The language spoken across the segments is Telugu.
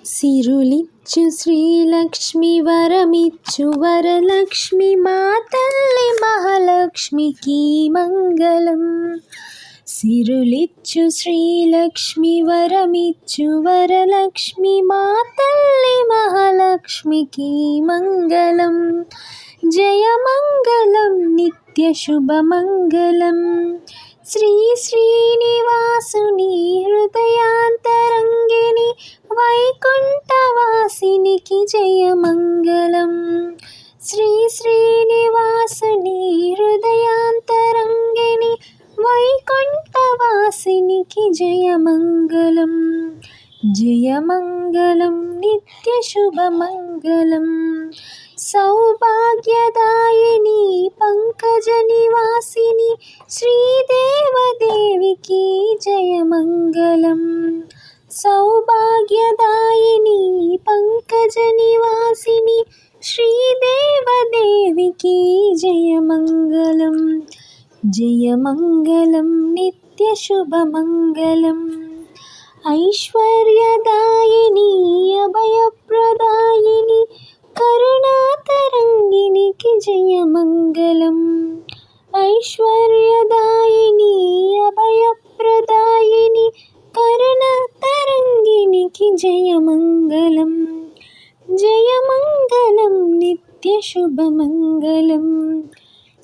సిరులిచ్చు శ్రీలక్ష్మి వరమిచ్చు వరలక్ష్మి మా తల్లి మహాలక్ష్మికి మంగళం. సిరులిచ్చు శ్రీలక్ష్మి వరమిచ్చు వరలక్ష్మి మా తల్లి మహాలక్ష్మికి మంగళం. జయమంగళం నిత్య శుభమంగళం. శ్రీ శ్రీనివాసుని హృదయాంతరంగిణి వైకుంఠవాసినికి జయమంగళం. శ్రీ శ్రీనివాసుని హృదయాంతరంగిణి వైకుంఠవాసినికి జయమంగళం. జయమంగళం నిత్య శుభమంగళం. సౌభాగ్యదాయిని పంకజ నివాసిని శ్రీదేవదేవికి జయమంగళం. సౌభాగ్యదాయిని పంకజ నివాసిని శ్రీదేవదేవికి జయమంగళం. జయమంగళం నిత్య శుభమంగళం. ఐశ్వర్యదాయిని అభయప్రదాయిని కరుణాతరంగినికి జయమంగళం. ఐశ్వర్యదాయిని అభయప్రదాయిని కరుణాతరంగినికి జయమంగళం. జయమంగళం నిత్య శుభమంగళం.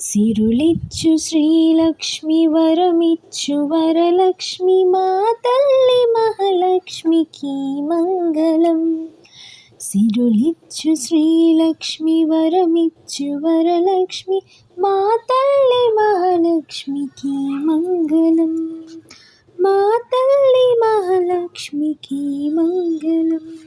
సిరులిచ్చు శ్రీలక్ష్మి వరమిచ్చు వరలక్ష్మి మా తల్లి మహాలక్ష్మికి మంగళం. సిరులిచ్చు శ్రీలక్ష్మి వరమిచ్చు వరలక్ష్మి మా తల్లి మహాలక్ష్మికి మంగళం. మా తల్లి మహాలక్ష్మికి మంగళం.